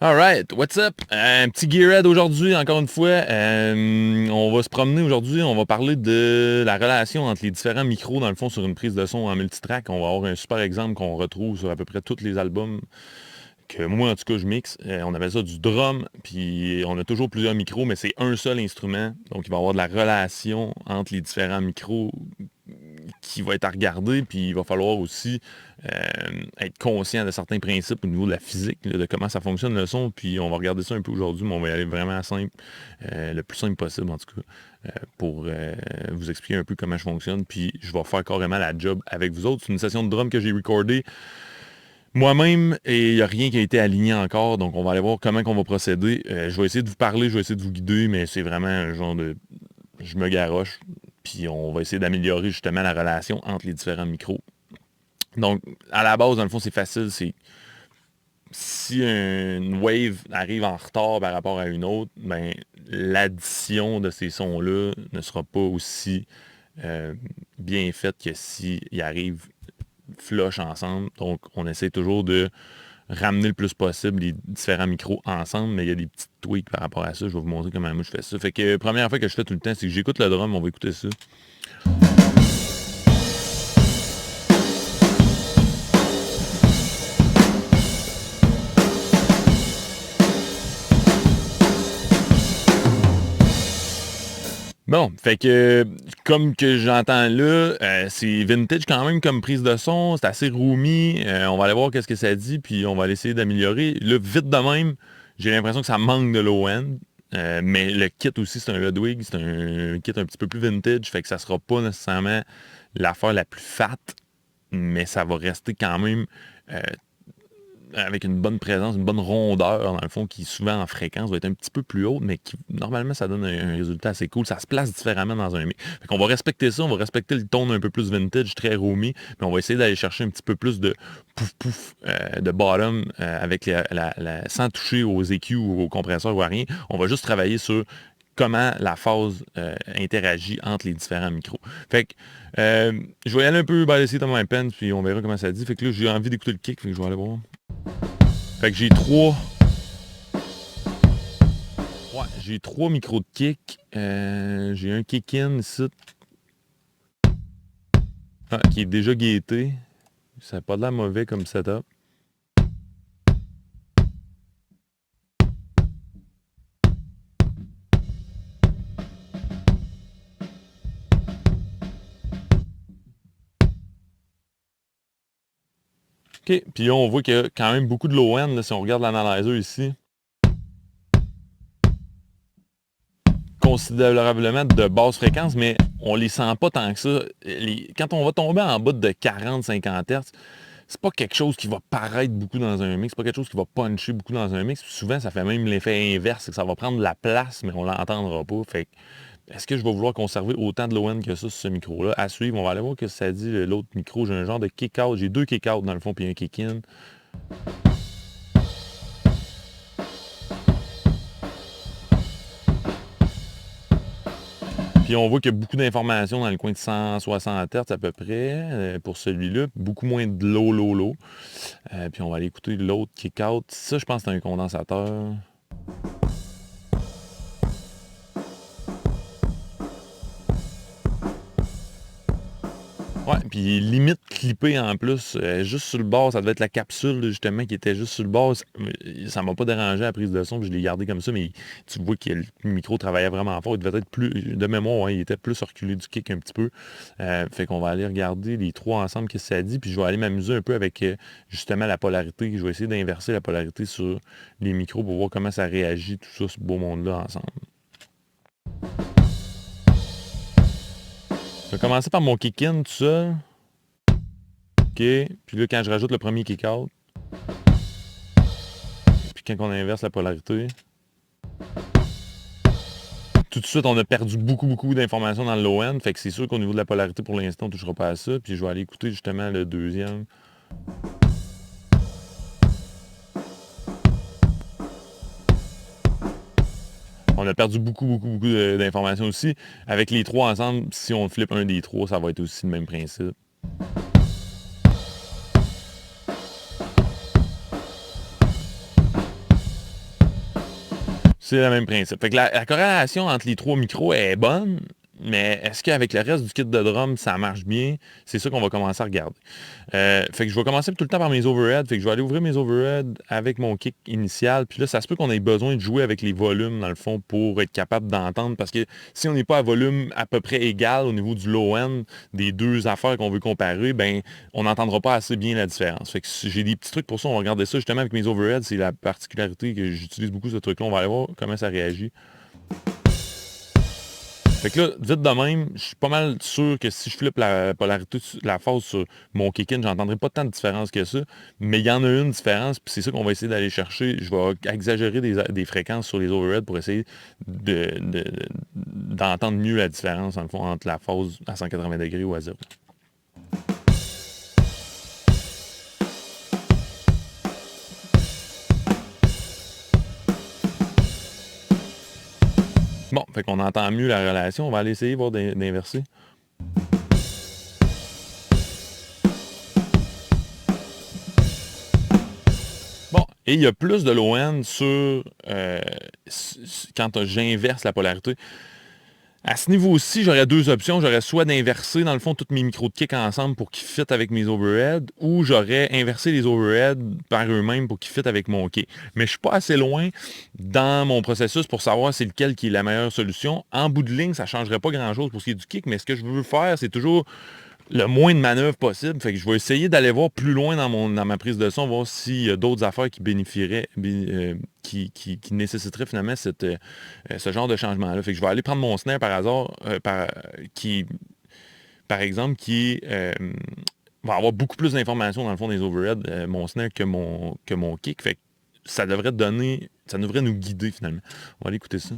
Alright, what's up? Un petit Gearhead aujourd'hui, encore une fois. On va se promener aujourd'hui, on va parler de la relation entre les différents micros, dans le fond, sur une prise de son en multitrack. On va avoir un super exemple qu'on retrouve sur à peu près tous les albums que moi, en tout cas, je mixe. On appelle ça du drum, puis on a toujours plusieurs micros, mais c'est un seul instrument. Donc, il va y avoir de la relation entre les différents micros qui va être à regarder, puis il va falloir aussi être conscient de certains principes au niveau de la physique, là, de comment ça fonctionne le son, puis on va regarder ça un peu aujourd'hui, mais on va y aller vraiment simple, le plus simple possible en tout cas, pour vous expliquer un peu comment je fonctionne, puis je vais faire carrément la job avec vous autres. C'est une session de drum que j'ai recordée moi-même, et il n'y a rien qui a été aligné encore, donc on va aller voir comment on va procéder. Je vais essayer de vous parler, je vais essayer de vous guider, mais c'est vraiment un genre de... Je me garoche, puis on va essayer d'améliorer justement la relation entre les différents micros. Donc, à la base, dans le fond, c'est facile. C'est si une wave arrive en retard par rapport à une autre, ben, l'addition de ces sons-là ne sera pas aussi bien faite que s'ils arrivent flush ensemble. Donc, on essaie toujours de ramener le plus possible les différents micros ensemble, mais il y a des petites tweaks par rapport à ça. Je vais vous montrer comment moi je fais ça. Fait que première fois que je fais tout le temps, c'est que j'écoute le drum, on va écouter ça. Bon, fait que comme que j'entends là, c'est vintage quand même comme prise de son, c'est assez roomy, on va aller voir qu'est-ce que ça dit, puis on va essayer d'améliorer. Là, vite de même, j'ai l'impression que ça manque de low-end, mais le kit aussi, c'est un Ludwig, c'est un kit un petit peu plus vintage, fait que ça sera pas nécessairement l'affaire la plus fat, mais ça va rester quand même avec une bonne présence, une bonne rondeur, dans le fond, qui souvent en fréquence va être un petit peu plus haute, mais qui, normalement, ça donne un résultat assez cool. Ça se place différemment dans un mix. Fait qu'on va respecter ça, on va respecter le ton un peu plus vintage, très roomy, mais on va essayer d'aller chercher un petit peu plus de pouf-pouf de bottom avec sans toucher aux EQ ou aux compresseurs ou à rien. On va juste travailler sur comment la phase interagit entre les différents micros. Fait que je vais y aller un peu balancer dans my pen, puis on verra comment ça dit. Fait que là, j'ai envie d'écouter le kick, fait que je vais aller voir. Fait que j'ai trois micros de kick. J'ai un kick-in ici. Qui est déjà gaieté. Ça n'a pas de l'air mauvais comme setup. OK. Puis là, on voit qu'il y a quand même beaucoup de low-end, là, si on regarde l'analyzer ici. Considérablement de basse fréquence, mais on les sent pas tant que ça. Quand on va tomber en bas de 40-50 Hz, c'est pas quelque chose qui va paraître beaucoup dans un mix, c'est pas quelque chose qui va puncher beaucoup dans un mix. Souvent, ça fait même l'effet inverse, c'est que ça va prendre de la place, mais on l'entendra pas. Fait que, est-ce que je vais vouloir conserver autant de low-end que ça sur ce micro-là? À suivre, on va aller voir ce que ça dit l'autre micro. J'ai un genre de kick-out, j'ai deux kick-out dans le fond, puis un kick-in. Puis on voit qu'il y a beaucoup d'informations dans le coin de 160 Hz à peu près pour celui-là. Beaucoup moins de low. Puis on va aller écouter l'autre kick-out. Ça, je pense que c'est un condensateur. Ouais, puis limite clippé en plus, juste sur le bord, ça devait être la capsule justement qui était juste sur le bord. Ça m'a pas dérangé à la prise de son, puis je l'ai gardé comme ça, mais tu vois que le micro travaillait vraiment fort. Il devait être plus, de mémoire, ouais, il était plus reculé du kick un petit peu. Fait qu'on va aller regarder les trois ensemble, qu'est-ce que ça dit, puis je vais aller m'amuser un peu avec justement la polarité. Je vais essayer d'inverser la polarité sur les micros pour voir comment ça réagit, tout ça, ce beau monde-là ensemble. Je vais commencer par mon kick-in tout seul. OK. Puis là, quand je rajoute le premier kick-out, puis quand on inverse la polarité, tout de suite, on a perdu beaucoup d'informations dans le low-end. Fait que c'est sûr qu'au niveau de la polarité, pour l'instant, on ne touchera pas à ça. Puis je vais aller écouter justement le deuxième. On a perdu beaucoup d'informations aussi. Avec les trois ensemble, si on flippe un des trois, ça va être aussi le même principe. C'est le même principe. Fait que la corrélation entre les trois micros est bonne, mais est-ce qu'avec le reste du kit de drum, ça marche bien? C'est ça qu'on va commencer à regarder. Fait que je vais commencer tout le temps par mes overheads. Fait que je vais aller ouvrir mes overheads avec mon kick initial. Puis là, ça se peut qu'on ait besoin de jouer avec les volumes, dans le fond, pour être capable d'entendre. Parce que si on n'est pas à volume à peu près égal au niveau du low-end des deux affaires qu'on veut comparer, ben on n'entendra pas assez bien la différence. Fait que j'ai des petits trucs pour ça. On va regarder ça justement avec mes overheads. C'est la particularité que j'utilise beaucoup ce truc-là. On va aller voir comment ça réagit. Fait que là, vite de même, je suis pas mal sûr que si je flippe la polarité, la phase sur mon kick-in, j'entendrai pas tant de différence que ça. Mais il y en a une différence, puis c'est ça qu'on va essayer d'aller chercher. Je vais exagérer des fréquences sur les overheads pour essayer d'entendre mieux la différence, dans le fond, entre la phase à 180 degrés ou à zéro. Bon, fait qu'on entend mieux la relation. On va aller essayer voir d'inverser. Bon, et il y a plus de l'ON sur quand j'inverse la polarité. À ce niveau-ci, j'aurais deux options. J'aurais soit d'inverser, dans le fond, tous mes micros de kick ensemble pour qu'ils fitent avec mes overheads, ou j'aurais inversé les overheads par eux-mêmes pour qu'ils fitent avec mon kick. Mais je suis pas assez loin dans mon processus pour savoir c'est lequel qui est la meilleure solution. En bout de ligne, ça ne changerait pas grand-chose pour ce qui est du kick, mais ce que je veux faire, c'est toujours le moins de manœuvres possible. Fait que je vais essayer d'aller voir plus loin dans ma prise de son, voir s'il y a d'autres affaires qui bénéficieraient, qui nécessiteraient finalement ce genre de changement-là. Fait que je vais aller prendre mon snare par hasard, par exemple, qui va avoir beaucoup plus d'informations dans le fond des overheads, mon snare que mon kick. Fait que ça devrait nous guider finalement. On va aller écouter ça.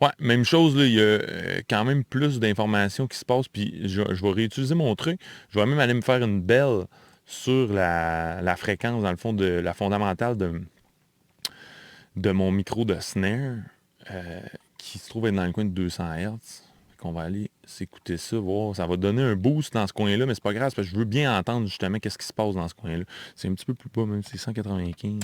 Ouais, même chose, là, il y a quand même plus d'informations qui se passent, puis je vais réutiliser mon truc. Je vais même aller me faire une belle sur la fréquence, dans le fond, de la fondamentale de mon micro de snare, qui se trouve être dans le coin de 200 Hz. Qu'on va aller s'écouter ça, voir. Ça va donner un boost dans ce coin-là, mais c'est pas grave, parce que je veux bien entendre justement qu'est-ce qui se passe dans ce coin-là. C'est un petit peu plus bas, même, c'est 195.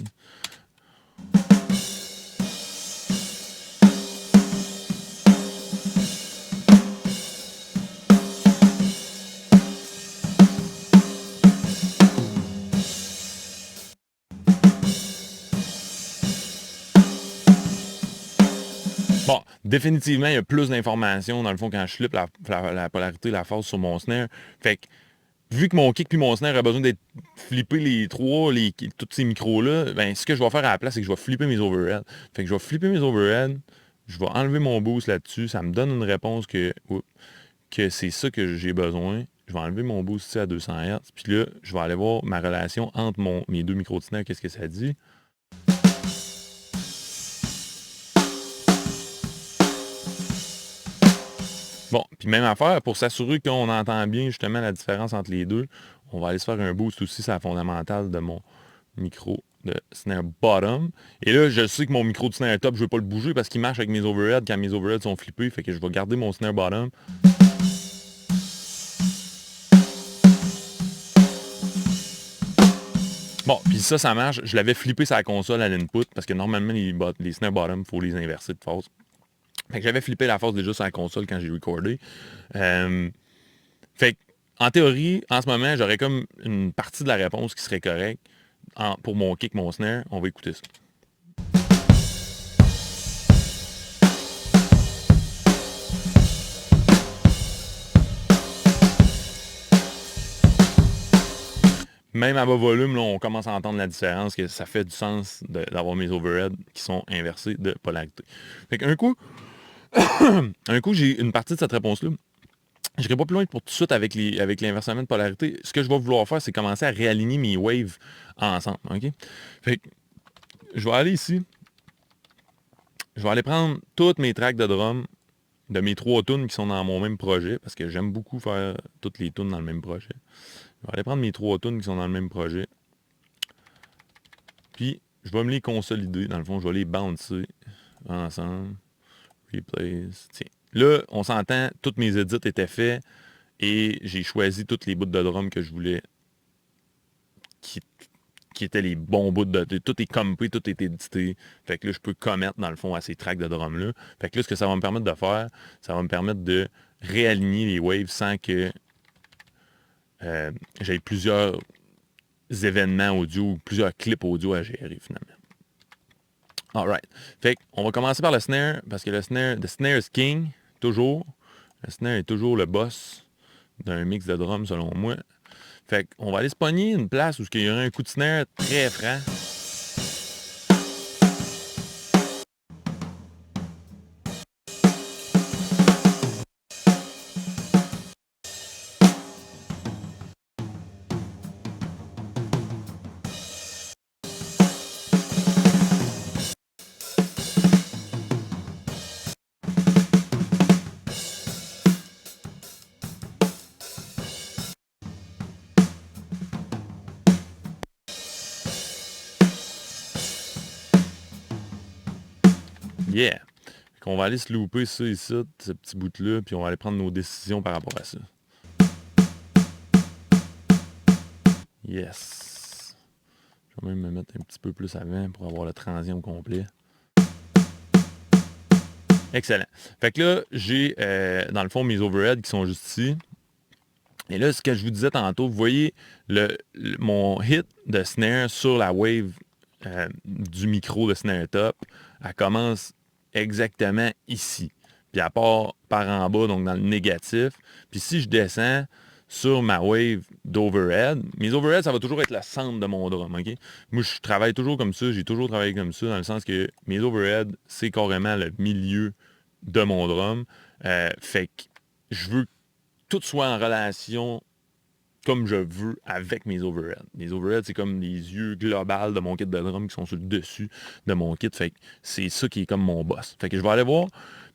Bon, définitivement, il y a plus d'informations, dans le fond, quand je flippe la polarité, la phase sur mon snare. Fait que, vu que mon kick puis mon snare a besoin d'être flippé les trois, tous ces micros-là, ben, ce que je vais faire à la place, c'est que je vais flipper mes overheads. Fait que je vais flipper mes overheads, je vais enlever mon boost là-dessus, ça me donne une réponse que c'est ça que j'ai besoin. Je vais enlever mon boost ici à 200 Hz, puis là, je vais aller voir ma relation entre mes deux micros de snare, qu'est-ce que ça dit. Bon, puis même affaire, pour s'assurer qu'on entend bien justement la différence entre les deux, on va aller se faire un boost aussi sur la fondamentale de mon micro de snare bottom. Et là, je sais que mon micro de snare top, je ne veux pas le bouger parce qu'il marche avec mes overheads quand mes overheads sont flippés. Fait que je vais garder mon snare bottom. Bon, puis ça marche. Je l'avais flippé sur la console à l'input parce que normalement, les snare bottom, il faut les inverser de phase. Fait que j'avais flippé la phase déjà sur la console quand j'ai recordé. Fait que, en théorie, en ce moment, j'aurais comme une partie de la réponse qui serait correcte pour mon kick, mon snare. On va écouter ça. Même à bas volume, là, on commence à entendre la différence, que ça fait du sens d'avoir mes overheads qui sont inversés de polarité. Fait qu'un coup, j'ai une partie de cette réponse-là. Je n'irai pas plus loin pour tout de suite avec l'inversement de polarité. Ce que je vais vouloir faire, c'est commencer à réaligner mes waves ensemble. OK? Fait que je vais aller ici. Je vais aller prendre toutes mes tracks de drum de mes 3 tunes qui sont dans mon même projet, parce que j'aime beaucoup faire toutes les tunes dans le même projet. Je vais aller prendre mes 3 tunes qui sont dans le même projet. Puis, je vais me les consolider. Dans le fond, je vais les bouncer ensemble. Replace. Tiens, là, on s'entend, tous mes edits étaient faits et j'ai choisi toutes les bouts de drum que je voulais qui, qui étaient les bons bouts tout est compé, tout est édité. Fait que là, je peux commettre, dans le fond, à ces tracks de drum-là. Fait que là, ce que ça va me permettre de faire, ça va me permettre de réaligner les waves sans que j'aie plusieurs événements audio, plusieurs clips audio à gérer, finalement. Alright. Fait qu'on va commencer par le snare, parce que the snare is king, toujours. Le snare est toujours le boss d'un mix de drum, selon moi. Fait qu'on va aller se pogner une place où il y aura un coup de snare très franc. Yeah! Fait qu'on va aller se louper ça ici, ce petit bout-là, puis on va aller prendre nos décisions par rapport à ça. Yes! Je vais même me mettre un petit peu plus avant pour avoir le transient au complet. Excellent. Fait que là, j'ai dans le fond mes overheads qui sont juste ici. Et là, ce que je vous disais tantôt, vous voyez mon hit de snare sur la wave du micro de snare top, elle commence exactement ici. Puis elle part par en bas, donc dans le négatif. Puis si je descends sur ma wave d'overhead, mes overheads, ça va toujours être le centre de mon drum, OK? Moi, je travaille toujours comme ça, j'ai toujours travaillé comme ça, dans le sens que mes overheads, c'est carrément le milieu de mon drum. Fait que je veux que tout soit en relation comme je veux avec mes overheads. Les overheads, c'est comme les yeux globales de mon kit de drum qui sont sur le dessus de mon kit. Fait que c'est ça qui est comme mon boss. Fait que je vais aller voir.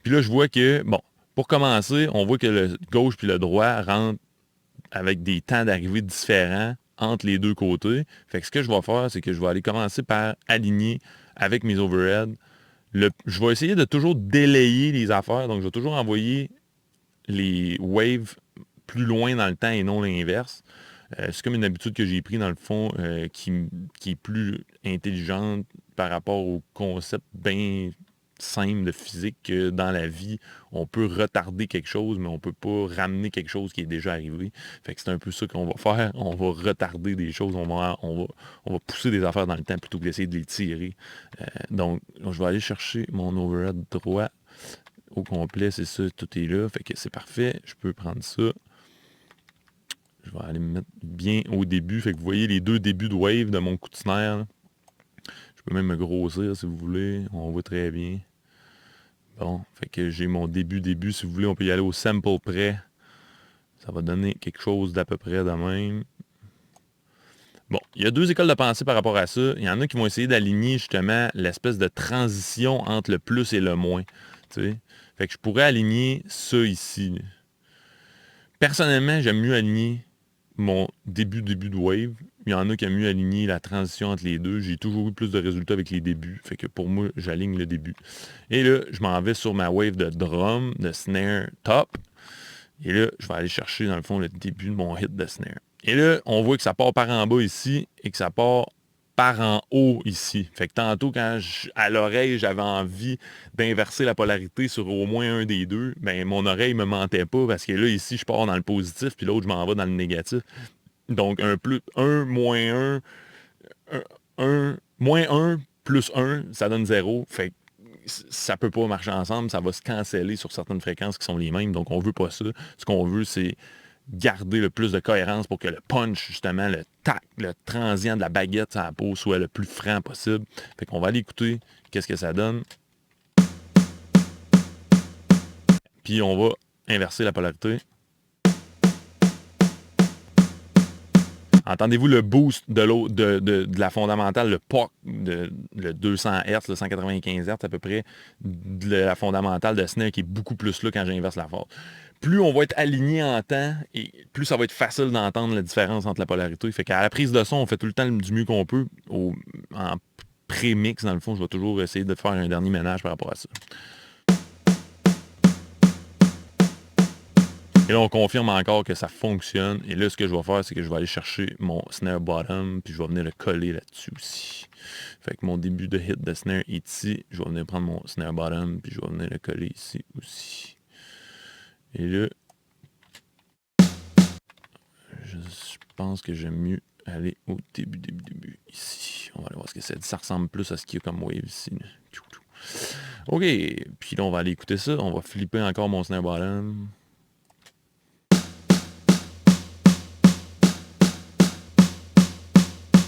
Puis là, je vois que, bon, pour commencer, on voit que le gauche puis le droit rentrent avec des temps d'arrivée différents entre les deux côtés. Fait que ce que je vais faire, c'est que je vais aller commencer par aligner avec mes overheads. Je vais essayer de toujours délayer les affaires. Donc, je vais toujours envoyer les waves plus loin dans le temps et non l'inverse. C'est comme une habitude que j'ai pris dans le fond qui est plus intelligente par rapport au concept bien simple de physique que dans la vie, on peut retarder quelque chose, mais on peut pas ramener quelque chose qui est déjà arrivé. Fait que c'est un peu ça qu'on va faire. On va retarder des choses, on va pousser des affaires dans le temps plutôt que d'essayer de les tirer. Donc, je vais aller chercher mon overhead droit au complet, c'est ça, tout est là. Fait que c'est parfait. Je peux prendre ça. Je vais aller me mettre bien au début. Fait que vous voyez les deux débuts de wave de mon coup de snare. Là. Je peux même me grossir si vous voulez. On voit très bien. Bon, fait que j'ai mon début. Si vous voulez, on peut y aller au sample près. Ça va donner quelque chose d'à peu près de même. Bon, il y a deux écoles de pensée par rapport à ça. Il y en a qui vont essayer d'aligner justement l'espèce de transition entre le plus et le moins. T'sais? Fait que je pourrais aligner ça ici. Personnellement, j'aime mieux aligner mon début de wave. Il y en a qui aiment mieux aligner la transition entre les deux. J'ai toujours eu plus de résultats avec les débuts. Fait que pour moi, j'aligne le début. Et là, je m'en vais sur ma wave de drum, de snare top. Et là, je vais aller chercher, dans le fond, le début de mon hit de snare. Et là, on voit que ça part par en bas ici et que ça part par en haut ici. Fait que tantôt, à l'oreille, j'avais envie d'inverser la polarité sur au moins un des deux, ben mon oreille me mentait pas parce que là, ici, je pars dans le positif, puis l'autre, je m'en vais dans le négatif. Donc, moins un plus un, ça donne 0. Fait que ça peut pas marcher ensemble, ça va se canceller sur certaines fréquences qui sont les mêmes, donc on veut pas ça. Ce qu'on veut, c'est garder le plus de cohérence pour que le punch, justement, le tac, le transient de la baguette sur la peau soit le plus franc possible. Fait qu'on va aller écouter qu'est-ce que ça donne. Puis on va inverser la polarité. Entendez-vous le boost de la fondamentale, le POC, le 200 Hz, le 195 Hz à peu près, de la fondamentale de snare qui est beaucoup plus là quand j'inverse la force. Plus on va être aligné en temps, et plus ça va être facile d'entendre la différence entre la polarité. Fait qu'à la prise de son, on fait tout le temps du mieux qu'on peut. En pré-mix, dans le fond, je vais toujours essayer de faire un dernier ménage par rapport à ça. Et là, on confirme encore que ça fonctionne. Et là, ce que je vais faire, c'est que je vais aller chercher mon snare bottom, puis je vais venir le coller là-dessus aussi. Fait que mon début de hit de snare est ici. Je vais venir prendre mon snare bottom, puis je vais venir le coller ici aussi. Et là, je pense que j'aime mieux aller au début, ici. On va aller voir ce que c'est. Ça ressemble plus à ce qu'il y a comme wave ici. OK, puis là, on va aller écouter ça. On va flipper encore mon snare bottom.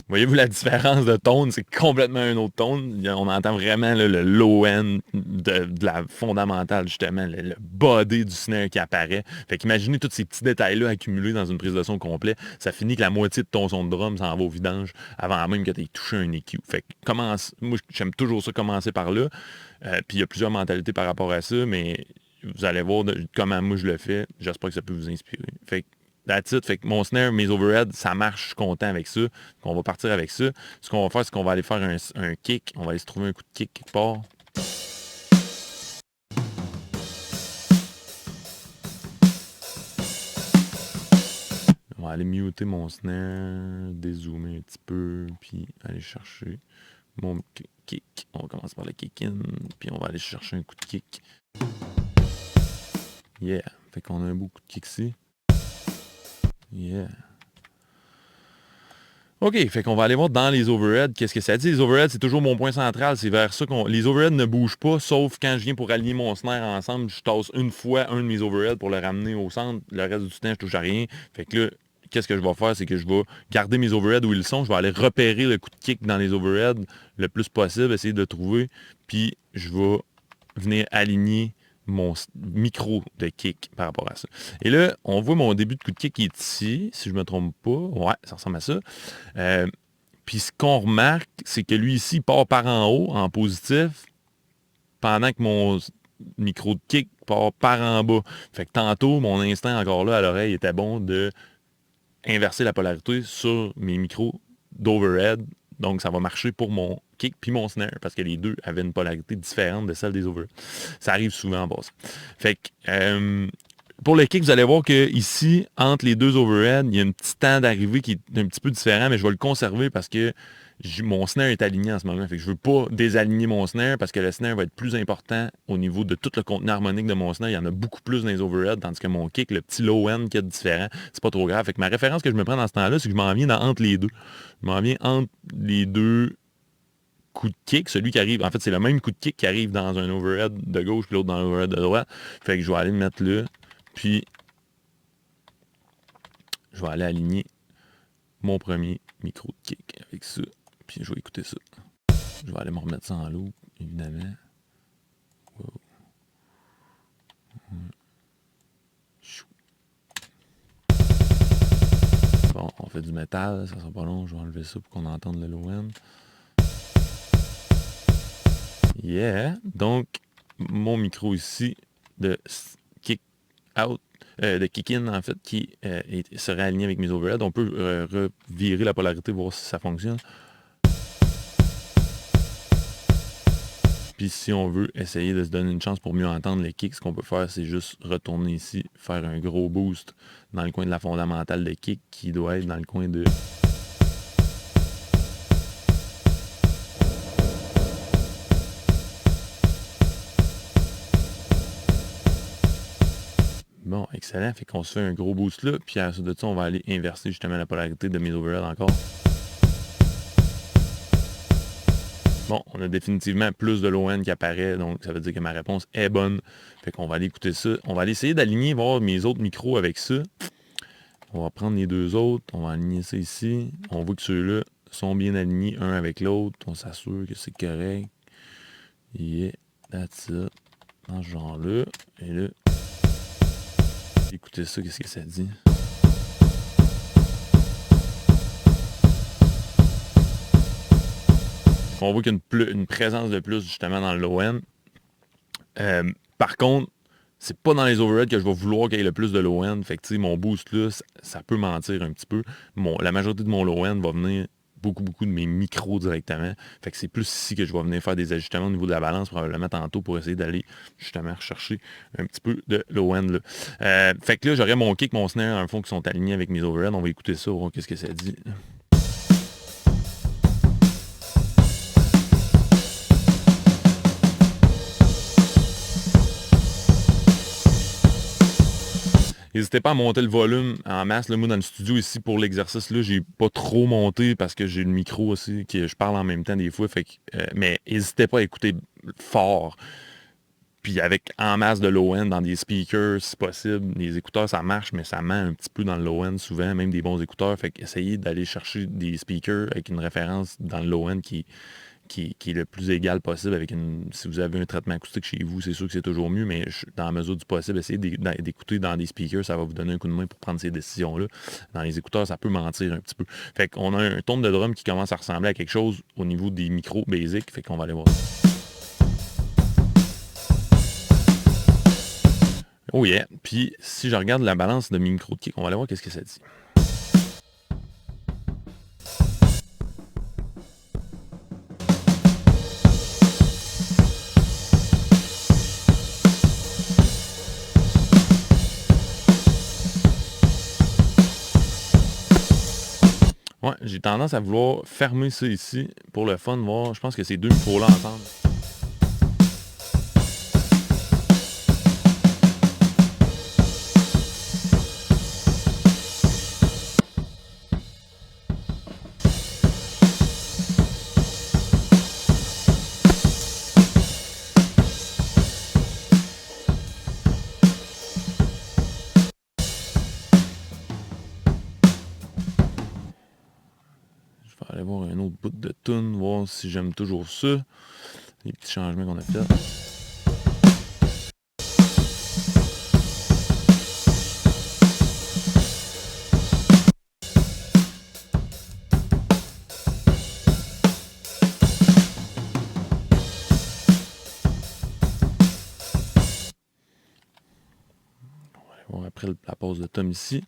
Voyez-vous la différence de tone? C'est complètement un autre tone. On entend vraiment là, le low-end de la fondamentale, justement, le body du snare qui apparaît. Fait qu'imaginez tous ces petits détails-là accumulés dans une prise de son complet. Ça finit que la moitié de ton son de drum s'en va au vidange avant même que tu aies touché un EQ. Fait que moi, j'aime toujours ça commencer par là. Puis il y a plusieurs mentalités par rapport à ça, mais vous allez voir comment moi je le fais. J'espère que ça peut vous inspirer. Fait que that's it. Fait que mon snare, mes overheads, ça marche, je suis content avec ça. On va partir avec ça. Ce qu'on va faire, c'est qu'on va aller faire un kick. On va aller se trouver un coup de kick quelque part. On va aller muter mon snare, dézoomer un petit peu, puis aller chercher mon kick. On va commencer par le kick-in, puis on va aller chercher un coup de kick. Yeah. Fait qu'on a un beau coup de kick ici. Yeah. OK, fait qu'on va aller voir dans les overheads, qu'est-ce que ça dit. Les overheads, c'est toujours mon point central, c'est vers ça qu'on... Les overheads ne bougent pas, sauf quand je viens pour aligner mon snare ensemble, je tasse une fois un de mes overheads pour le ramener au centre, le reste du temps, je touche à rien. Fait que là, qu'est-ce que je vais faire, c'est que je vais garder mes overheads où ils sont, je vais aller repérer le coup de kick dans les overheads le plus possible, essayer de le trouver, puis je vais venir aligner mon micro de kick par rapport à ça. Et là, on voit mon début de coup de kick qui est ici, si je ne me trompe pas. Ouais, ça ressemble à ça. Puis ce qu'on remarque, c'est que lui ici, il part par en haut, en positif, pendant que mon micro de kick part par en bas. Fait que tantôt, mon instinct encore là à l'oreille était bon de inverser la polarité sur mes micros d'overhead. Donc, ça va marcher pour mon kick puis mon snare, parce que les deux avaient une polarité différente de celle des overheads. Ça arrive souvent en basse. Fait que, pour le kick, vous allez voir que ici, entre les deux overheads, il y a un petit temps d'arrivée qui est un petit peu différent, mais je vais le conserver parce que mon snare est aligné en ce moment. Fait que je ne veux pas désaligner mon snare parce que le snare va être plus important au niveau de tout le contenu harmonique de mon snare. Il y en a beaucoup plus dans les overheads, tandis que mon kick, le petit low-end qui est différent, c'est pas trop grave. Fait que ma référence que je me prends dans ce temps-là, c'est que je m'en viens entre les deux. Je m'en viens entre les deux coups de kick, celui qui arrive, en fait, c'est le même coup de kick qui arrive dans un overhead de gauche puis l'autre dans l'overhead de droite. Fait que je vais aller le mettre là, puis je vais aller aligner mon premier micro de kick avec ça, puis je vais écouter ça. Je vais aller me remettre ça en loop, évidemment. Wow. Bon, on fait du métal, ça sera pas long, je vais enlever ça pour qu'on entende le low-end. Yeah! Donc, mon micro ici de kick out, de kick-in en fait, qui serait aligné avec mes overheads. On peut revirer la polarité, voir si ça fonctionne. Puis si on veut essayer de se donner une chance pour mieux entendre les kicks, ce qu'on peut faire, c'est juste retourner ici, faire un gros boost dans le coin de la fondamentale de kick qui doit être dans le coin de... Bon, excellent. Fait qu'on se fait un gros boost là, puis à la suite de ça, on va aller inverser justement la polarité de mes overheads encore. Bon, on a définitivement plus de low-end qui apparaît, donc ça veut dire que ma réponse est bonne. Fait qu'on va aller écouter ça. On va aller essayer d'aligner, voir mes autres micros avec ça. On va prendre les deux autres, on va aligner ça ici. On voit que ceux-là sont bien alignés un avec l'autre. On s'assure que c'est correct. Yeah, that's it. Dans ce genre-là. Et là, écoutez ça, qu'est-ce que ça dit? On voit qu'il y a une présence de plus justement dans le low-end. Par contre, c'est pas dans les overheads que je vais vouloir qu'il y ait le plus de low-end. Fait que mon boost là, ça peut mentir un petit peu. La majorité de mon low-end va venir beaucoup de mes micros directement. Fait que c'est plus ici que je vais venir faire des ajustements au niveau de la balance, probablement tantôt, pour essayer d'aller justement rechercher un petit peu de low-end. Là. Fait que là, j'aurais mon kick, mon snare, dans le fond, qui sont alignés avec mes overheads. On va écouter ça, voir qu'est-ce que ça dit. N'hésitez pas à monter le volume en masse. Là, moi, dans le studio ici, pour l'exercice, là, j'ai pas trop monté parce que j'ai le micro aussi, que je parle en même temps des fois. Fait que, mais n'hésitez pas à écouter fort. Puis avec en masse de low-end dans des speakers, si possible. Les écouteurs, ça marche, mais ça ment un petit peu dans le low-end souvent, même des bons écouteurs. Fait qu'essayez d'aller chercher des speakers avec une référence dans le low-end qui est le plus égal possible. Si vous avez un traitement acoustique chez vous, c'est sûr que c'est toujours mieux, mais dans la mesure du possible, essayez d'écouter dans des speakers, ça va vous donner un coup de main pour prendre ces décisions-là. Dans les écouteurs, ça peut mentir un petit peu. Fait qu'on a un tone de drum qui commence à ressembler à quelque chose au niveau des micros basiques, fait qu'on va aller voir ça. Oh yeah. Puis si je regarde la balance de mes micros de kick, on va aller voir qu'est-ce que ça dit. Ouais, j'ai tendance à vouloir fermer ça ici pour le fun, voir. Je pense que ces deux micros-là ensemble. Je vais aller voir un autre bout de tune, voir si j'aime toujours ça. Les petits changements qu'on a fait. On va aller voir après la pause de tom ici.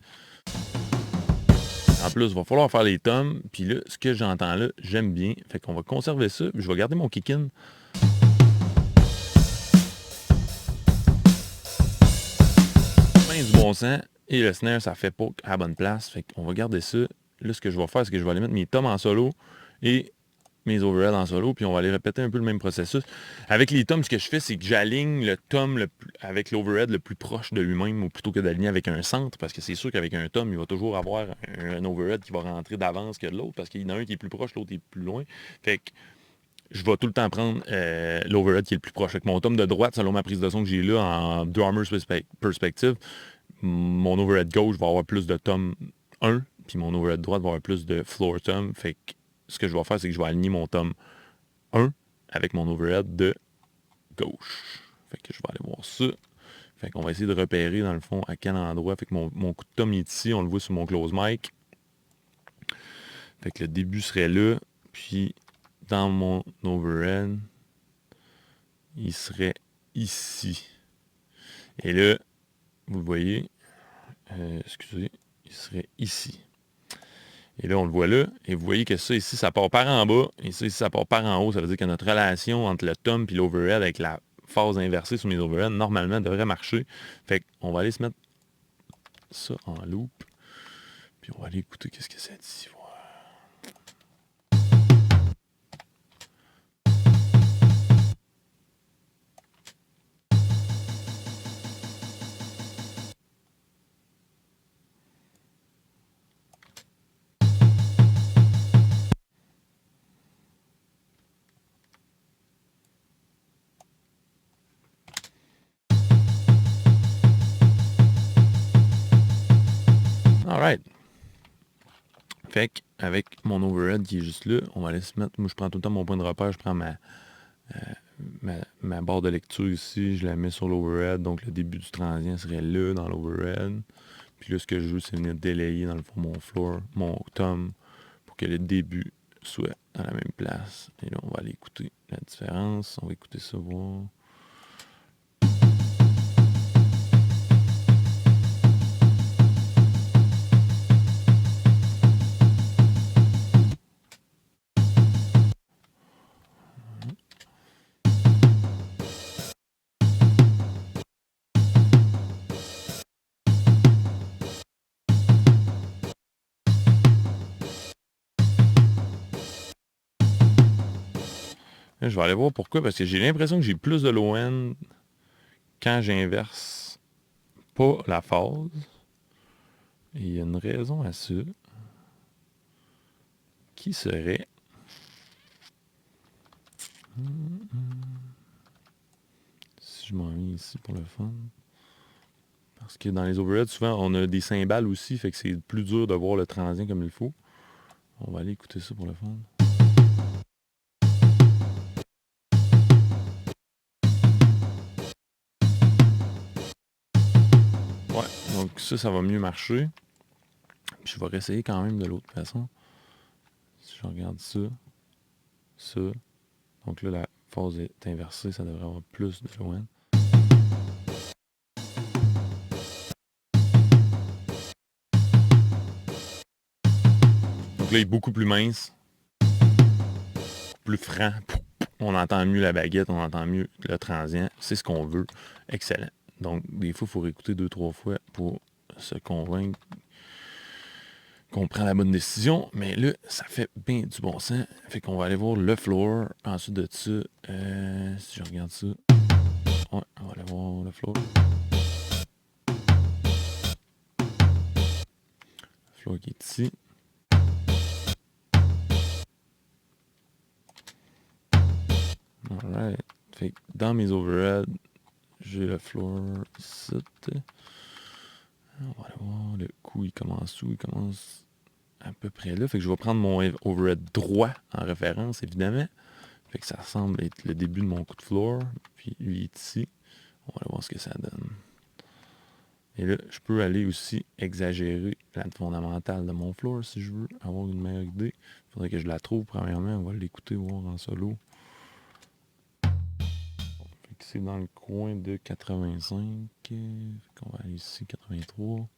En plus, il va falloir faire les toms. Puis là, ce que j'entends là, j'aime bien. Fait qu'on va conserver ça. Je vais garder mon kick-in. Main du bon sens. Et le snare, ça fait pas à la bonne place. Fait qu'on va garder ça. Là, ce que je vais faire, c'est que je vais aller mettre mes toms en solo et mes overheads en solo, puis on va aller répéter un peu le même processus. Avec les toms, ce que je fais, c'est que j'aligne le tom avec l'overhead le plus proche de lui-même, ou plutôt que d'aligner avec un centre, parce que c'est sûr qu'avec un tom, il va toujours avoir un overhead qui va rentrer d'avance que de l'autre, parce qu'il y en a un qui est plus proche, l'autre est plus loin. Fait que je vais tout le temps prendre l'overhead qui est le plus proche. Avec mon tom de droite, selon ma prise de son que j'ai là, en drummer's perspective, mon overhead gauche va avoir plus de tom 1, puis mon overhead droite va avoir plus de floor tom. Fait que ce que je vais faire, c'est que je vais aligner mon tom 1 avec mon overhead de gauche. Fait que je vais aller voir ça. Fait qu'on va essayer de repérer, dans le fond, à quel endroit. Fait que mon coup de tom est ici, on le voit sur mon close mic. Fait que le début serait là, puis dans mon overhead, il serait ici. Et là, vous le voyez, excusez, il serait ici. Et là, on le voit là. Et vous voyez que ça ici, ça part par en bas. Et ça ici, ça part par en haut. Ça veut dire que notre relation entre le tom et l'overhead avec la phase inversée sur mes overheads, normalement, devrait marcher. Fait qu'on va aller se mettre ça en loop. Puis on va aller écouter qu'est-ce que ça dit. Alright. Fait qu'avec mon overhead qui est juste là, on va aller se mettre. Moi, je prends tout le temps mon point de repère. Je prends ma barre de lecture ici. Je la mets sur l'overhead. Donc, le début du transient serait là, dans l'overhead. Puis là, ce que je veux, c'est venir délayer, dans le fond, mon floor, mon tom, pour que le début soit à la même place. Et là, on va aller écouter la différence. On va écouter ça, voir. Là, je vais aller voir pourquoi, parce que j'ai l'impression que j'ai plus de low-end quand j'inverse pas la phase. Et il y a une raison à ça. Qui serait... Si je m'en viens ici pour le fun. Parce que dans les overheads, souvent, on a des cymbales aussi, fait que c'est plus dur de voir le transient comme il faut. On va aller écouter ça pour le fun. Ouais, donc ça va mieux marcher. Puis je vais réessayer quand même de l'autre façon. Si je regarde ça, ça. Donc là, la phase est inversée, ça devrait avoir plus de loin. Donc là, il est beaucoup plus mince, plus franc. On entend mieux la baguette, on entend mieux le transient. C'est ce qu'on veut. Excellent. Donc, des fois, il faut réécouter 2-3 fois pour se convaincre qu'on prend la bonne décision. Mais là, ça fait bien du bon sens. Fait qu'on va aller voir le floor. Ensuite de ça, si je regarde ça, ouais, on va aller voir le floor. Le floor qui est ici. Alright. Fait que dans mes overheads, j'ai le floor ici. On va aller voir le coup, il commence où? Il commence à peu près là. Fait que je vais prendre mon overhead droit en référence, évidemment. Fait que ça semble être le début de mon coup de floor. Puis lui est ici. On va aller voir ce que ça donne. Et là, je peux aller aussi exagérer la fondamentale de mon floor si je veux avoir une meilleure idée. Il faudrait que je la trouve premièrement. On va l'écouter, voir en solo. C'est dans le coin de 85. On va aller ici, 83.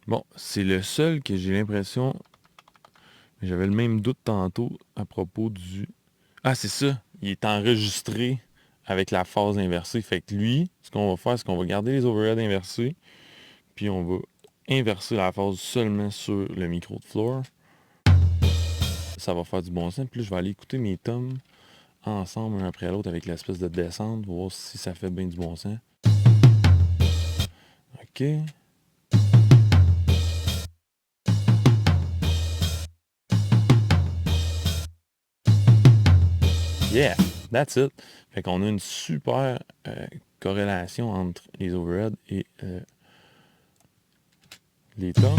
Bon, c'est le seul que j'ai l'impression... J'avais le même doute tantôt à propos du... Ah, c'est ça. Il est enregistré avec la phase inversée. Fait que lui, ce qu'on va faire, c'est qu'on va garder les overheads inversés. Puis on va inverser la phase seulement sur le micro de floor. Ça va faire du bon sens. Puis là, je vais aller écouter mes toms ensemble, un après l'autre, avec l'espèce de descente, pour voir si ça fait bien du bon sens. OK. Yeah, that's it. Fait qu'on a une super corrélation entre les overheads et les toms.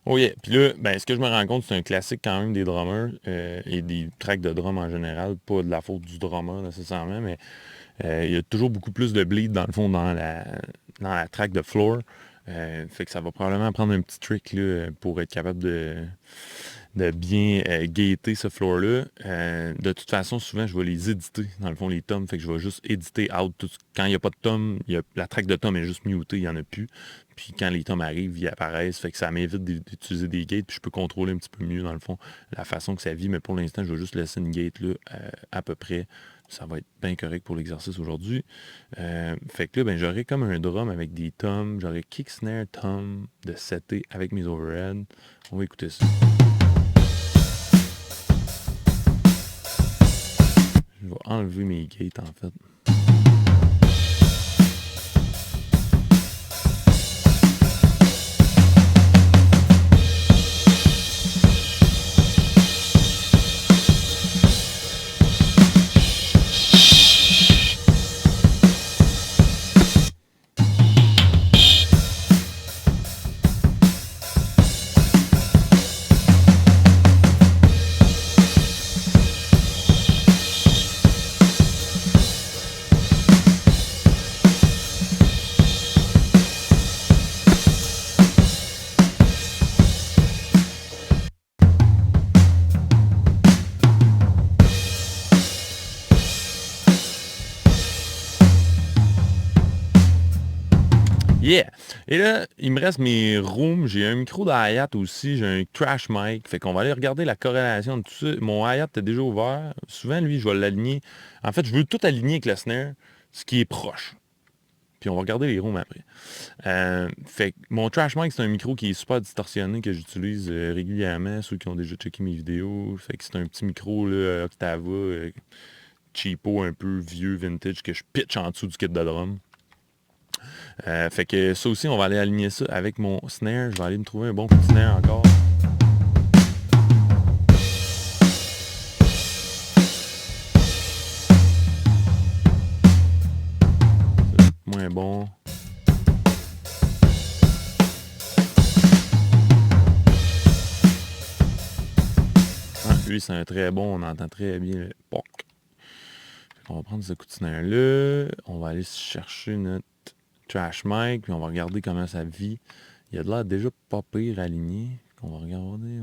Oh yeah. Puis là, ben, ce que je me rends compte, c'est un classique quand même des drummers et des tracks de drum en général. Pas de la faute du drummer nécessairement, mais il y a toujours beaucoup plus de bleed dans le fond dans la track de floor. Fait que ça va probablement prendre un petit trick là, pour être capable de bien gaiter ce floor-là. De toute façon, souvent, je vais les éditer, dans le fond, les toms. Fait que je vais juste éditer out. Quand il n'y a pas de tom, la track de tom est juste mutée, il n'y en a plus. Puis quand les toms arrivent, ils apparaissent. Fait que ça m'évite d'utiliser des gates. Puis je peux contrôler un petit peu mieux, dans le fond, la façon que ça vit. Mais pour l'instant, je vais juste laisser une gate là, à peu près. Ça va être bien correct pour l'exercice aujourd'hui. Fait que là, ben, j'aurai comme un drum avec des toms. J'aurai kick, snare, tom de setter avec mes overheads. On va écouter ça. Je vais enlever mes gates en fait. Yeah! Et là, il me reste mes rooms. J'ai un micro de hi-hat aussi. J'ai un trash mic. Fait qu'on va aller regarder la corrélation de tout ça. Mon hi-hat est déjà ouvert. Souvent, lui, je vais l'aligner. En fait, je veux tout aligner avec le snare, ce qui est proche. Puis on va regarder les rooms après. Fait que mon trash mic, c'est un micro qui est super distorsionné que j'utilise régulièrement. Ceux qui ont déjà checké mes vidéos. Fait que c'est un petit micro là, Octava, cheapo, un peu vieux, vintage, que je pitch en dessous du kit de drum. Fait que ça aussi, on va aller aligner ça avec mon snare. Je vais aller me trouver un bon coup de snare encore. Moins bon. Ah, lui, c'est un très bon. On entend très bien le poc. On va prendre ce coup de snare-là. On va aller chercher notre trash mic. Puis on va regarder comment ça vit. Il a de l'air déjà pas pire aligné. On va regarder.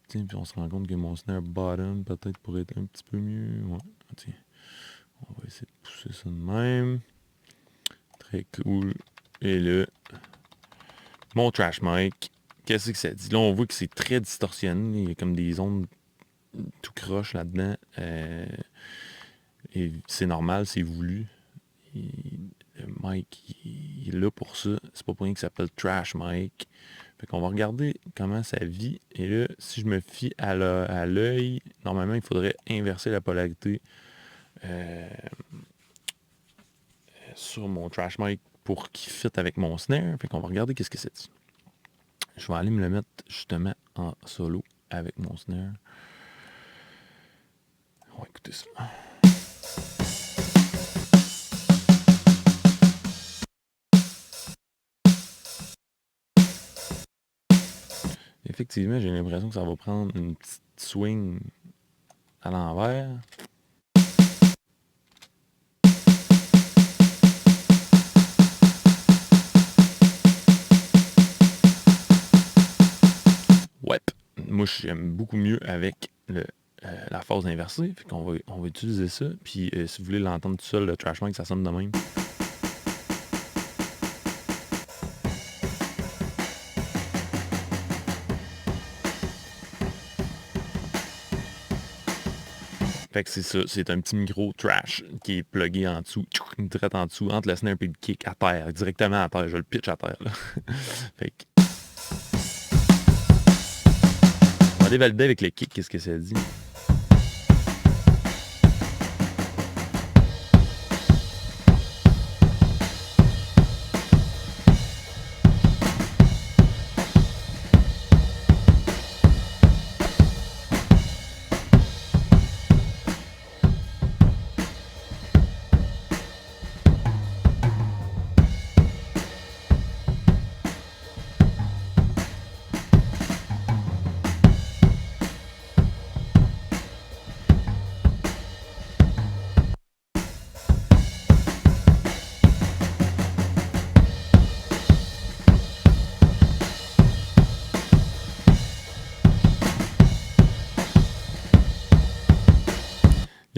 Puis on se rend compte que mon snare bottom peut-être pourrait être un petit peu mieux. Ouais, tiens. On va essayer de pousser ça de même. Très cool. Et là, mon trash mic, qu'est-ce que ça dit? Là, on voit que c'est très distorsionné. Il y a comme des ondes tout croche là-dedans. Et c'est normal, c'est voulu. Le mic, il est là pour ça. C'est pas pour rien qu'il s'appelle trash mic. Fait qu'on va regarder comment ça vit. Et là, si je me fie à l'œil, normalement, il faudrait inverser la polarité sur mon trash mic pour qu'il fit avec mon snare. Fait qu'on va regarder qu'est-ce que c'est dit. Je vais aller me le mettre justement en solo avec mon snare. On va écouter ça. Effectivement, j'ai l'impression que ça va prendre une petite swing à l'envers. Ouais. Moi, j'aime beaucoup mieux avec la phase inversée. Fait qu'on va utiliser ça. Puis si vous voulez l'entendre tout seul, le trash mic, ça sonne de même. Fait que c'est ça, c'est un petit micro trash qui est plugué en dessous, direct en dessous, entre le snare et le kick à terre, directement à terre. Je le pitch à terre. Là. Fait que, on va aller valider avec le kick, qu'est-ce que ça dit.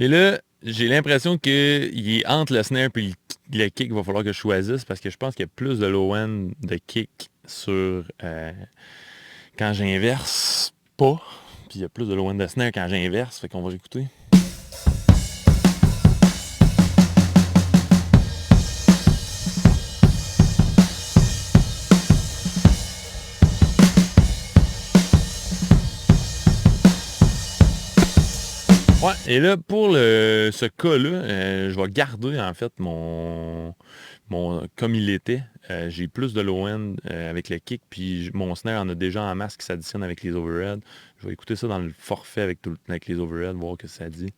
Et là, j'ai l'impression qu'il est entre le snare et le kick qu'il va falloir que je choisisse parce que je pense qu'il y a plus de low-end de kick sur quand j'inverse pas. Puis il y a plus de low-end de snare quand j'inverse. Fait qu'on va écouter. Ouais, et là, pour ce cas-là, je vais garder en fait comme il était. J'ai plus de low-end avec le kick, puis mon snare en a déjà en masse qui s'additionne avec les overheads. Je vais écouter ça dans le forfait avec les overheads, voir ce que ça dit.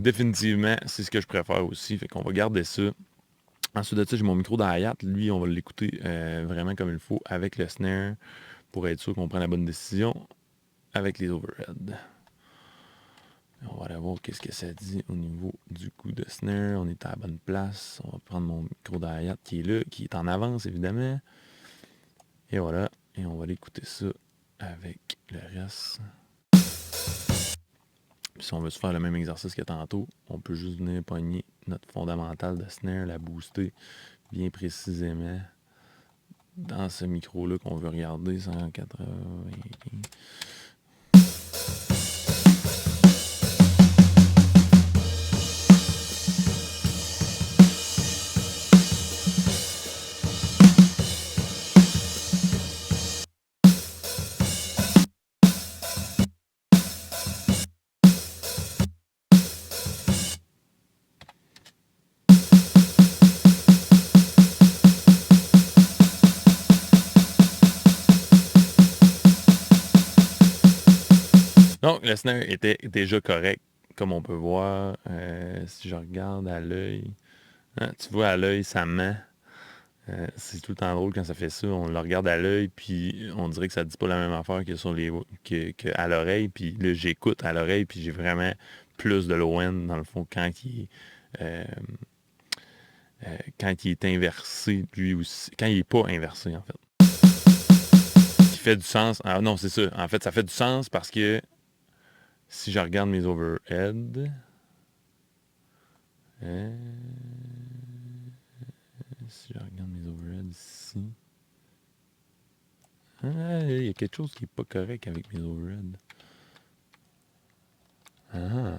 Définitivement, c'est ce que je préfère aussi. Fait qu'on va garder ça. Ensuite de ça, j'ai mon micro de hi-hat. Lui, on va l'écouter vraiment comme il faut avec le snare pour être sûr qu'on prend la bonne décision avec les overheads. On va aller voir qu'est-ce que ça dit au niveau du coup de snare. On est à la bonne place. On va prendre mon micro de hi-hat qui est là, qui est en avance évidemment. Et voilà. Et on va aller écouter ça avec le reste. Puis si on veut se faire le même exercice que tantôt, on peut juste venir pogner notre fondamentale de snare, la booster bien précisément dans ce micro-là qu'on veut regarder, 180. Donc, le snare était déjà correct, comme on peut voir. Si je regarde à l'œil, hein, tu vois, à l'œil, ça ment. C'est tout le temps drôle quand ça fait ça. On le regarde à l'œil, puis on dirait que ça dit pas la même affaire que sur que à l'oreille. Puis là, j'écoute à l'oreille, puis j'ai vraiment plus de low-end, dans le fond, euh, quand il est inversé, lui aussi. Quand il est pas inversé, en fait. Qui fait du sens. Ah non, c'est ça. En fait, ça fait du sens parce que si je regarde mes overheads, si je regarde mes overheads ici, il y a quelque chose qui n'est pas correct avec mes overheads. Ah,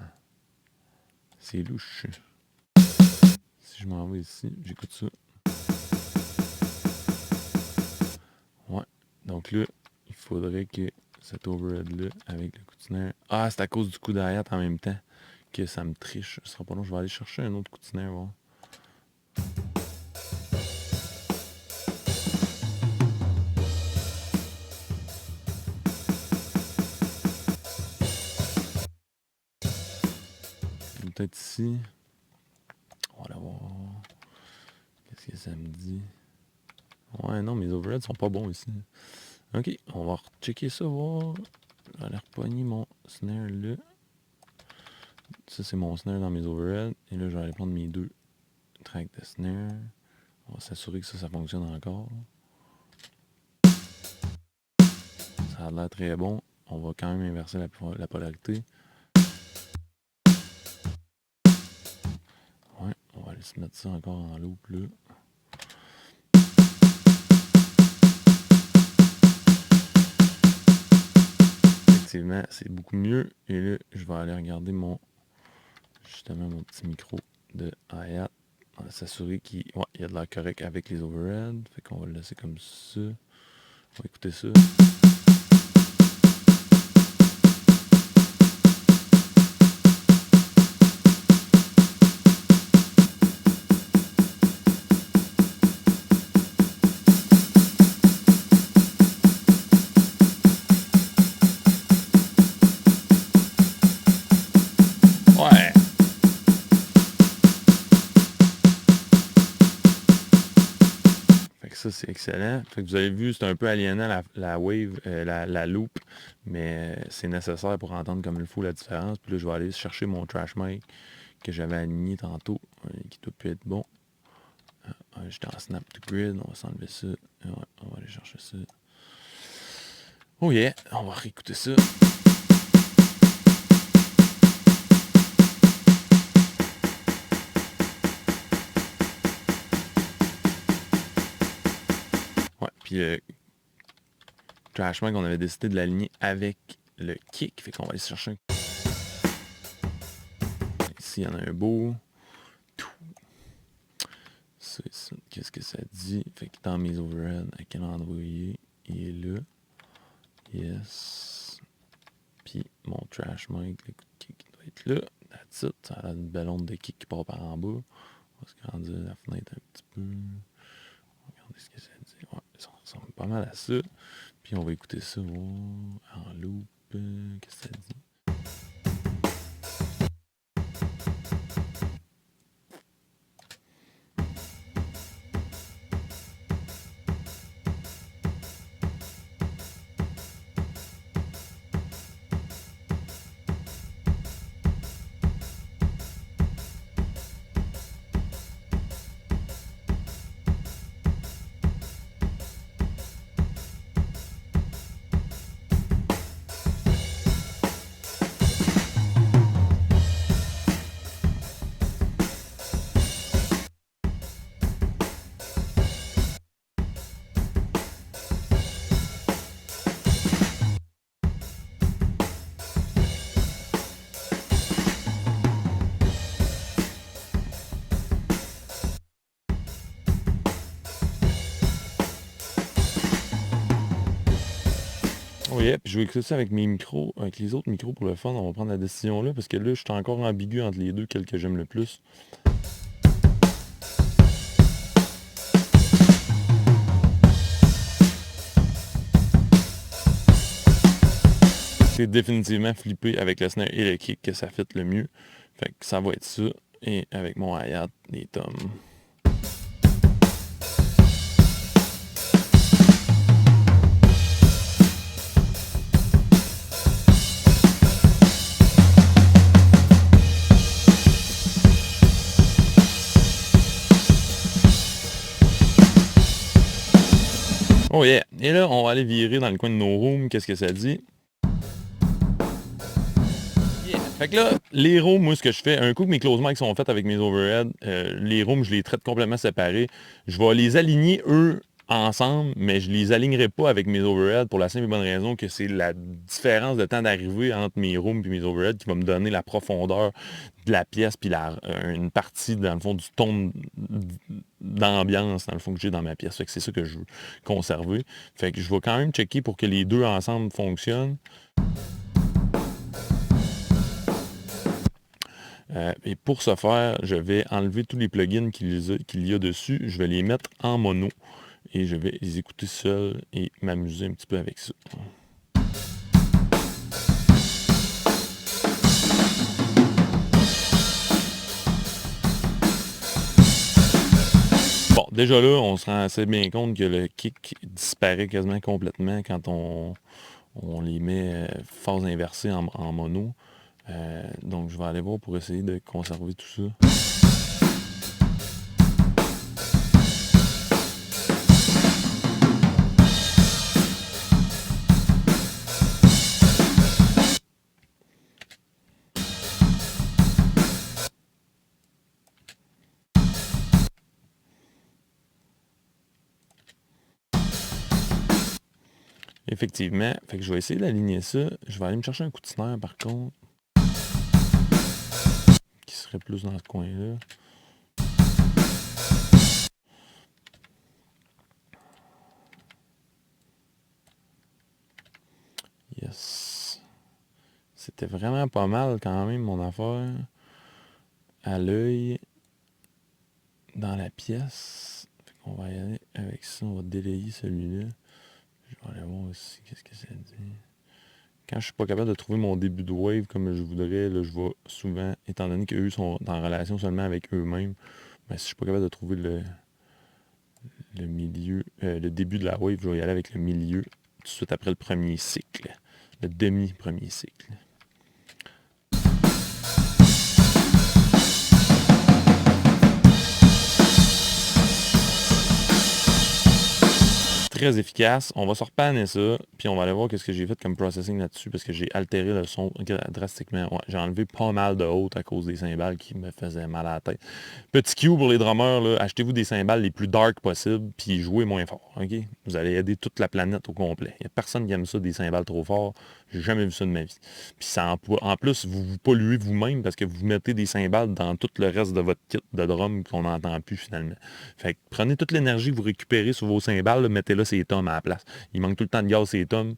c'est louche. Si je m'en vais ici, j'écoute ça. Ouais. Donc là, il faudrait que cet overhead-là, avec le coup de snare... Ah, c'est à cause du coup d'arrière en même temps que ça me triche. Ce sera pas long, je vais aller chercher un autre coup de snare, voir. Peut-être ici. On va aller voir. Qu'est-ce que ça me dit? Ouais, non, mes overheads sont pas bons ici. Ok, on va rechecker ça, voir. Je vais aller repogner mon snare là. Ça, c'est mon snare dans mes overheads. Et là, je vais aller prendre mes deux tracks de snare. On va s'assurer que ça fonctionne encore. Ça a l'air très bon. On va quand même inverser la polarité. Ouais, on va aller se mettre ça encore en loop là. Effectivement, c'est beaucoup mieux. Et là, je vais aller regarder justement mon petit micro de hi-hat. On va s'assurer qu'il y a de l'air correct avec les overheads. Fait qu'on va le laisser comme ça. On va écouter ça. Ouais! Fait que ça, c'est excellent. Fait que vous avez vu, c'est un peu aliénant la wave, la loop, mais c'est nécessaire pour entendre comme il faut la différence. Puis là, je vais aller chercher mon trash mic que j'avais aligné tantôt, qui doit plus être bon. J'étais en snap to grid, on va s'enlever ça. Ouais, on va aller chercher ça. Oh yeah, on va réécouter ça. Ouais, puis trash mic, on avait décidé de l'aligner avec le kick, fait qu'on va aller chercher. Ici, il y en a un beau. Ça, qu'est-ce que ça dit? Fait que dans mes overheads, à quel endroit il est là. Yes. Puis mon trash mic, le coup de kick doit être là. That's it. Ça a une belle onde de kick qui part par en bas. On va se grandir la fenêtre un petit peu. Regardez ce que ça dit. Ouais, ça ressemble pas mal à ça. Puis on va écouter ça en loop. Qu'est-ce que ça dit? Oh yeah, puis je vais écouter ça avec mes micros, avec les autres micros pour le fun. On va prendre la décision là, parce que là, je suis encore ambigu entre les deux, quel que j'aime le plus. C'est définitivement flippé avec le snare et le kick que ça fit le mieux. Fait que ça va être ça. Et avec mon hi-hat, les toms. Oh yeah! Et là, on va aller virer dans le coin de nos rooms. Qu'est-ce que ça dit? Yeah! Fait que là, les rooms, moi, ce que je fais, un coup que mes close mics sont faits avec mes overheads, les rooms, je les traite complètement séparés. Je vais les aligner, eux, ensemble, mais je les alignerai pas avec mes overheads pour la simple et bonne raison que c'est la différence de temps d'arrivée entre mes rooms et mes overheads qui va me donner la profondeur de la pièce puis une partie, dans le fond, du ton d'ambiance, dans le fond, que j'ai dans ma pièce. Fait que c'est ça que je veux conserver. Fait que je vais quand même checker pour que les deux ensemble fonctionnent. Et pour ce faire, je vais enlever tous les plugins qu'il y a dessus. Je vais les mettre en mono et je vais les écouter seuls et m'amuser un petit peu avec ça. Bon, déjà là, on se rend assez bien compte que le kick disparaît quasiment complètement quand on les met phase inversée en mono. Donc je vais aller voir pour essayer de conserver tout ça. Effectivement, fait que je vais essayer d'aligner ça. Je vais aller me chercher un coup de snare par contre, qui serait plus dans ce coin-là. Yes. C'était vraiment pas mal quand même mon affaire. À l'œil, dans la pièce. Fait qu'on va y aller avec ça. On va délayer celui-là. Je vais aller voir aussi qu'est-ce que ça dit. Quand je suis pas capable de trouver mon début de wave comme je voudrais, là, je vais souvent, étant donné qu'eux sont en relation seulement avec eux-mêmes, ben, si je suis pas capable de trouver le milieu, le début de la wave, je vais y aller avec le milieu tout de suite après le premier cycle, le demi-premier cycle. Très efficace. On va se repanner ça, puis on va aller voir qu'est-ce que j'ai fait comme processing là-dessus, parce que j'ai altéré le son drastiquement. Ouais, j'ai enlevé pas mal de haute à cause des cymbales qui me faisaient mal à la tête. Petit cue pour les drummers, là, achetez-vous des cymbales les plus dark possibles, puis jouez moins fort. Ok? Vous allez aider toute la planète au complet. Il n'y a personne qui aime ça, des cymbales trop forts. J'ai jamais vu ça de ma vie. Puis ça, en plus, vous vous polluez vous-même parce que vous mettez des cymbales dans tout le reste de votre kit de drum qu'on n'entend plus finalement. Fait que prenez toute l'énergie que vous récupérez sur vos cymbales, mettez-la ces tomes à la place. Il manque tout le temps de gaz ces tomes,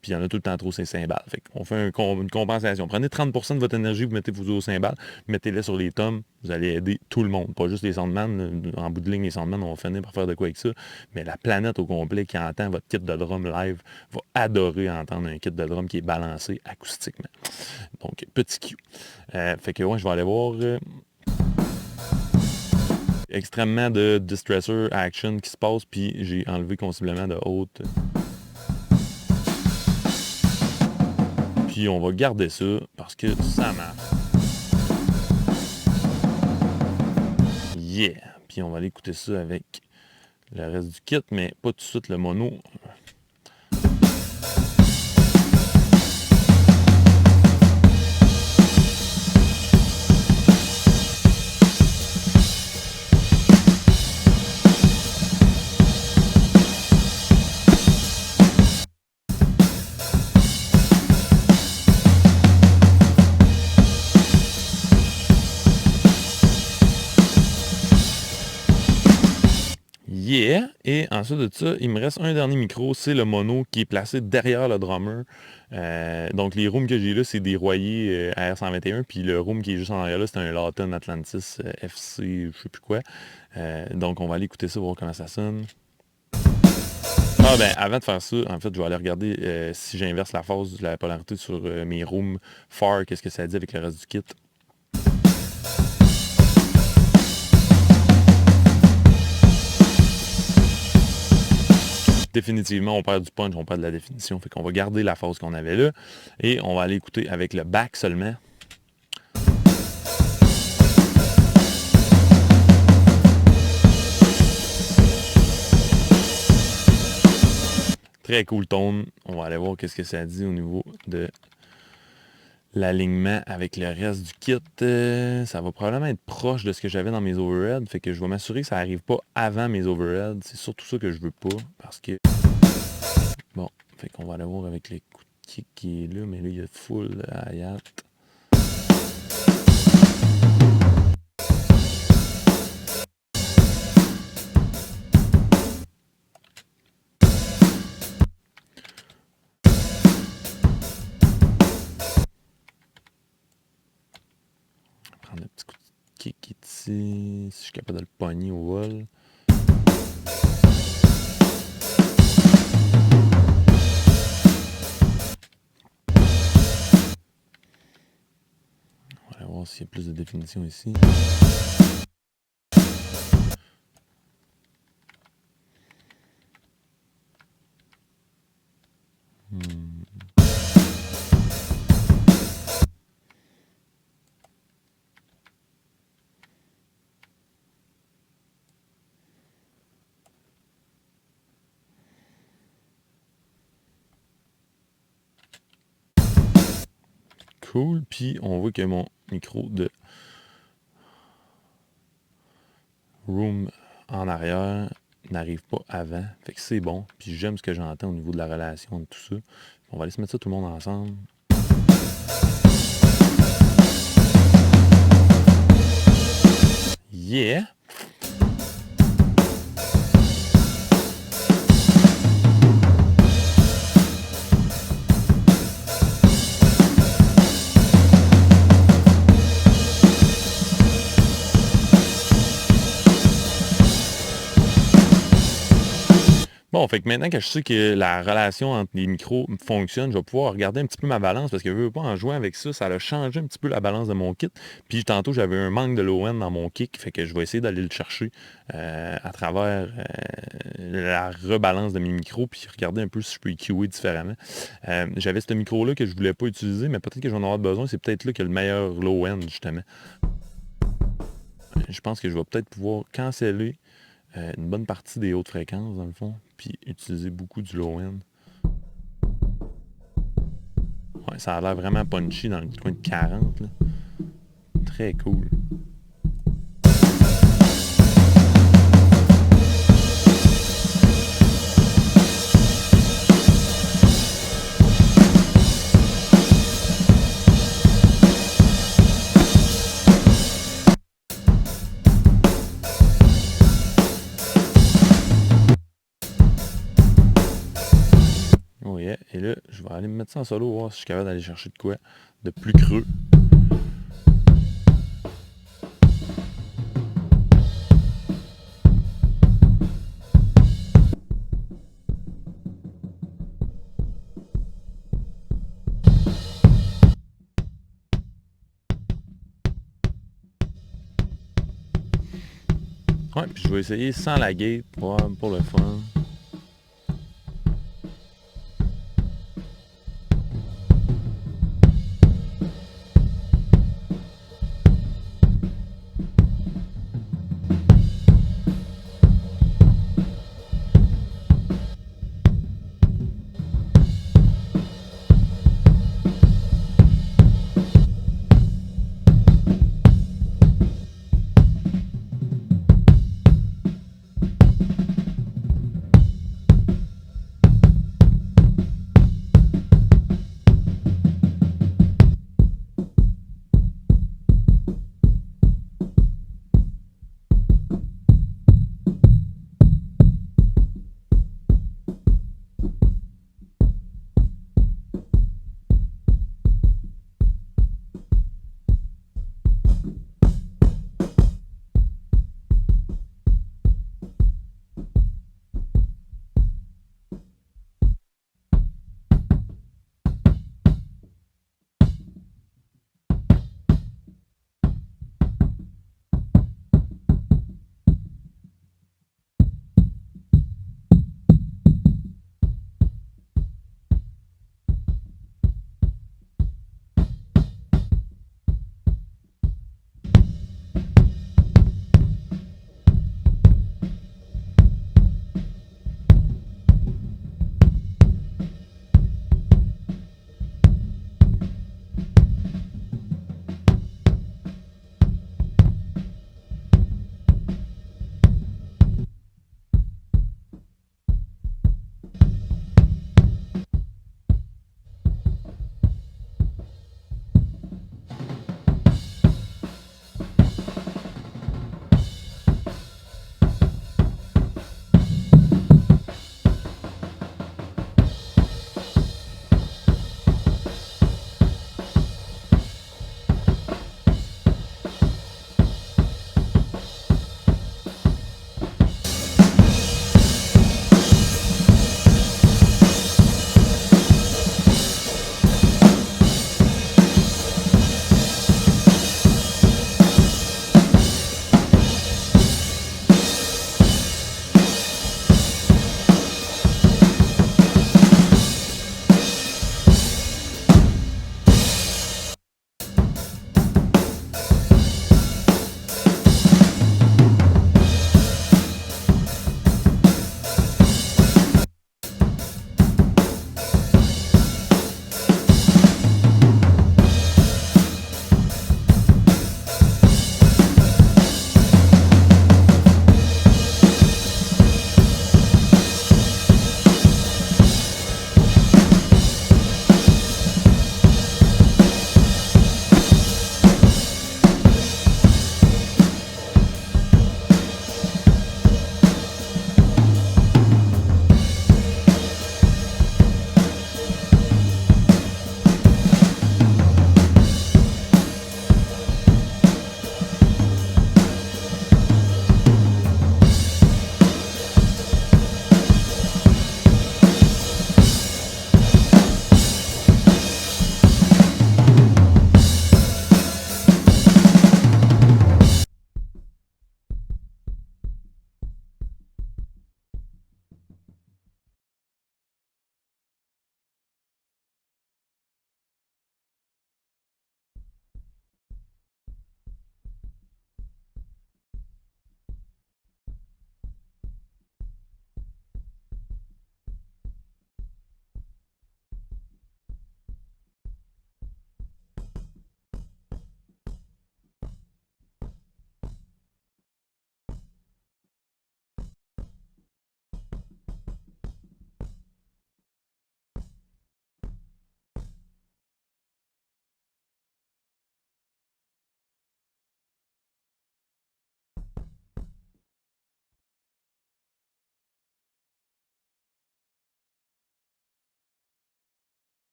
puis il y en a tout le temps trop ces cymbales. Fait qu'on fait une compensation. Prenez 30% de votre énergie, vous mettez vos cymbales, mettez-les sur les tomes, vous allez aider tout le monde. Pas juste les soundman. En bout de ligne, les soundman, on va finir par faire de quoi avec ça. Mais la planète au complet qui entend votre kit de drum live va adorer entendre un kit de drum qui est balancé acoustiquement. Donc, petit cue. Fait que ouais, je vais aller voir... extrêmement de distressor action qui se passe, puis j'ai enlevé considérablement de haute. Puis on va garder ça parce que ça marche. Yeah! Puis on va aller écouter ça avec le reste du kit, mais pas tout de suite le mono. Yeah! Et ensuite de ça, il me reste un dernier micro, c'est le mono qui est placé derrière le drummer. Donc les rooms que j'ai là, c'est des Royer AR121, puis le room qui est juste en arrière là, c'est un Lawton Atlantis FC, je sais plus quoi. Donc on va aller écouter ça, voir comment ça sonne. Ah ben avant de faire ça, en fait, je vais aller regarder si j'inverse la phase de la polarité sur mes rooms far, qu'est-ce que ça dit avec le reste du kit. Définitivement, on perd du punch, on perd de la définition. Fait qu'on va garder la phase qu'on avait là. Et on va aller écouter avec le back seulement. Très cool tone. On va aller voir qu'est-ce que ça dit au niveau de l'alignement avec le reste du kit. Ça va probablement être proche de ce que j'avais dans mes overheads. Fait que je vais m'assurer que ça n'arrive pas avant mes overheads. C'est surtout ça que je veux pas. Parce que... Bon, fait qu'on va aller voir avec les coups de kick qui est là. Mais là, il y a full hi-hat. Prendre un petit coup de kick ici. Si je suis capable de le pogner au vol. On va voir s'il y a plus de définition ici. Cool. Puis on voit que mon micro de room en arrière n'arrive pas avant. Fait que c'est bon. Puis j'aime ce que j'entends au niveau de la relation de tout ça. On va aller se mettre ça tout le monde ensemble. Yeah! Bon, fait que maintenant que je sais que la relation entre les micros fonctionne, je vais pouvoir regarder un petit peu ma balance parce que je veux pas en jouer avec ça, ça a changé un petit peu la balance de mon kit. Puis tantôt, j'avais un manque de low-end dans mon kick, fait que je vais essayer d'aller le chercher à travers la rebalance de mes micros, puis regarder un peu si je peux EQer différemment. J'avais ce micro-là que je voulais pas utiliser, mais peut-être que j'en aurai besoin, c'est peut-être là qu'il y a le meilleur low-end, justement. Je pense que je vais peut-être pouvoir canceller une bonne partie des hautes fréquences, dans le fond, puis utiliser beaucoup du low-end. Ouais, ça a l'air vraiment punchy dans le coin de 40, là. Très cool. Oh yeah. Et là, je vais aller me mettre ça en solo, voir si je suis capable d'aller chercher de quoi de plus creux. Ouais, puis je vais essayer sans la gate pour le fun.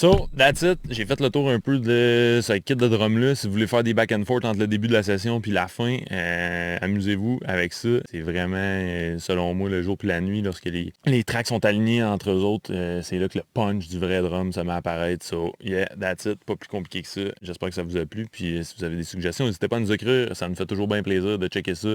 So, that's it. J'ai fait le tour un peu de ce kit de drum-là. Si vous voulez faire des back and forth entre le début de la session puis la fin, amusez-vous avec ça. C'est vraiment, selon moi, le jour puis la nuit, lorsque les tracks sont alignés entre eux autres, c'est là que le punch du vrai drum se met à apparaître. So, yeah, that's it. Pas plus compliqué que ça. J'espère que ça vous a plu. Puis si vous avez des suggestions, n'hésitez pas à nous écrire. Ça nous fait toujours bien plaisir de checker ça.